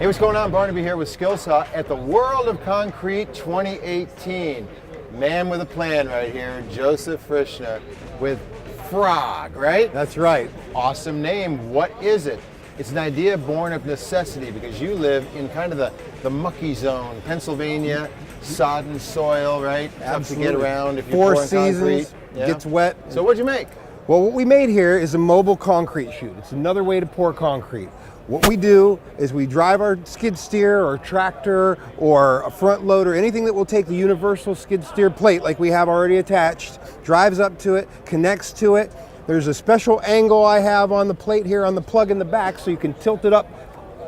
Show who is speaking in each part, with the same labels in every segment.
Speaker 1: Hey, what's going on? Barnaby here with Skilsaw at the World of Concrete 2018. Man with a plan right here, Joseph Frisina with Frog, right?
Speaker 2: That's right.
Speaker 1: Awesome name. What is it? It's an idea born of necessity because you live in kind of the mucky zone, Pennsylvania, sodden soil, right? Tough to get around if you're
Speaker 2: Four
Speaker 1: pouring
Speaker 2: seasons,
Speaker 1: concrete. Yeah.
Speaker 2: gets wet.
Speaker 1: So what'd you make?
Speaker 2: Well, what we made here is a mobile concrete chute. It's another way to pour concrete. What we do is we drive our skid steer or tractor or a front loader, anything that will take the universal skid steer plate like we have already attached, drives up to it, connects to it. There's a special angle I have on the plate here on the plug in the back so you can tilt it up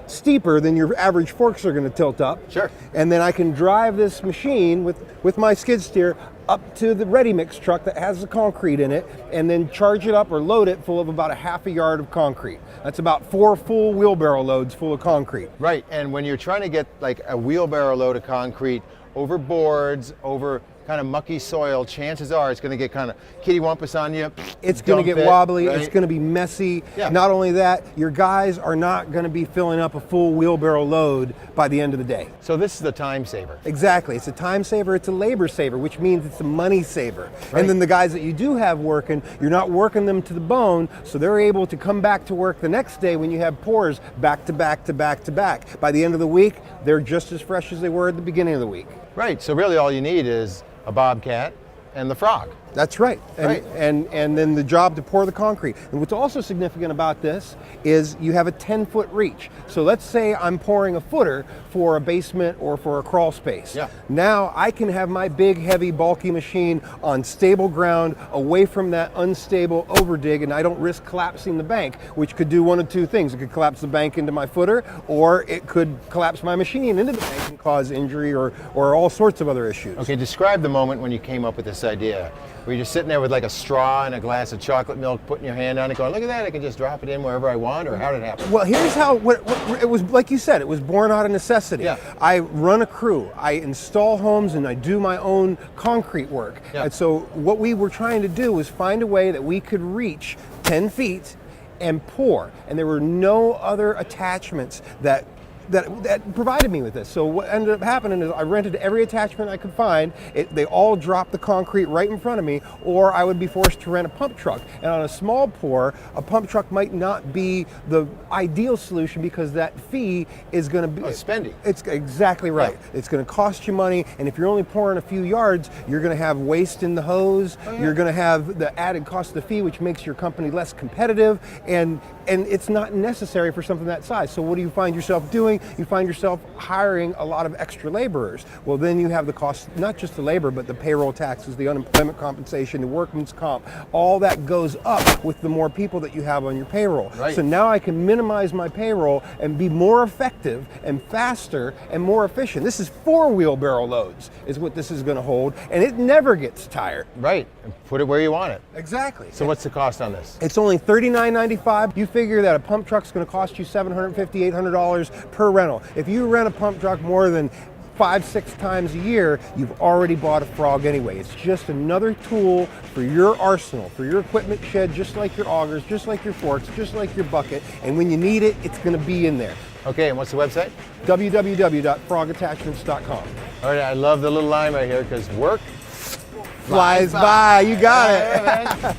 Speaker 2: steeper than your average forks are going to tilt up.
Speaker 1: Sure.
Speaker 2: And then I can drive this machine with my skid steer up to the ready mix truck that has the concrete in it and then charge it up or load it full of about a half a yard of concrete. That's about 4 full wheelbarrow loads full of concrete.
Speaker 1: Right, and when you're trying to get like a wheelbarrow load of concrete over boards, over kind of mucky soil, chances are it's going to get kind of kittywampus on you.
Speaker 2: It's going to get wobbly,
Speaker 1: right?
Speaker 2: It's going to be messy.
Speaker 1: Yeah.
Speaker 2: Not only that, your guys are not going to be filling up a full wheelbarrow load by the end of the day.
Speaker 1: So this is the time saver.
Speaker 2: Exactly, it's a time saver, it's a labor saver, which means it's a money saver.
Speaker 1: Right.
Speaker 2: And then the guys that you do have working, you're not working them to the bone, so they're able to come back to work the next day when you have pours back to back to back to back. By the end of the week, they're just as fresh as they were at the beginning of the week.
Speaker 1: Right, so really all you need is a bobcat and the frog.
Speaker 2: That's right.
Speaker 1: Right.
Speaker 2: And then the job to pour the concrete. And what's also significant about this is you have a 10-foot reach. So let's say I'm pouring a footer for a basement or for a crawl space.
Speaker 1: Yeah.
Speaker 2: Now I can have my big, heavy, bulky machine on stable ground away from that unstable overdig, and I don't risk collapsing the bank, which could do one of two things. It could collapse the bank into my footer, or it could collapse my machine into the bank and cause injury or all sorts of other issues.
Speaker 1: Okay, describe the moment when you came up with this idea. Were you just sitting there with like a straw and a glass of chocolate milk, putting your hand on it, going, look at that, I can just drop it in wherever I want, or how did it happen?
Speaker 2: Well, here's how, it was like you said, it was born out of necessity.
Speaker 1: Yeah.
Speaker 2: I run a crew, I install homes, and I do my own concrete work.
Speaker 1: Yeah.
Speaker 2: And so what we were trying to do was find a way that we could reach 10 feet and pour. And there were no other attachments that provided me with this. So what ended up happening is I rented every attachment I could find. They all dropped the concrete right in front of me, or I would be forced to rent a pump truck. And on a small pour, a pump truck might not be the ideal solution because that fee is going to be
Speaker 1: spendy.
Speaker 2: It's exactly right. Yeah. It's going to cost you money, and if you're only pouring a few yards, you're going to have waste in the hose. Oh, yeah. You're going to have the added cost of the fee, which makes your company less competitive, and it's not necessary for something that size. So what do you find yourself doing? You find yourself hiring a lot of extra laborers. Well, then you have the cost, not just the labor, but the payroll taxes, the unemployment compensation, the workman's comp. All that goes up with the more people that you have on your payroll.
Speaker 1: Right.
Speaker 2: So now I can minimize my payroll and be more effective and faster and more efficient. This is 4 wheelbarrow loads is what this is going to hold, and it never gets tired.
Speaker 1: Right, and put it where you want it.
Speaker 2: Exactly.
Speaker 1: So what's the cost on this?
Speaker 2: It's only $39.95. You figure that a pump truck's going to cost you $750, $800 per rental. If you rent a pump truck more than 5-6 times a year, you've already bought a Frog anyway. It's just another tool for your arsenal, for your equipment shed, just like your augers, just like your forks, just like your bucket. And when you need it, it's going to be in there.
Speaker 1: Okay, and what's the website?
Speaker 2: www.frogattachments.com.
Speaker 1: All right, I love the little line right here because work
Speaker 2: flies by. You got it.
Speaker 1: Right,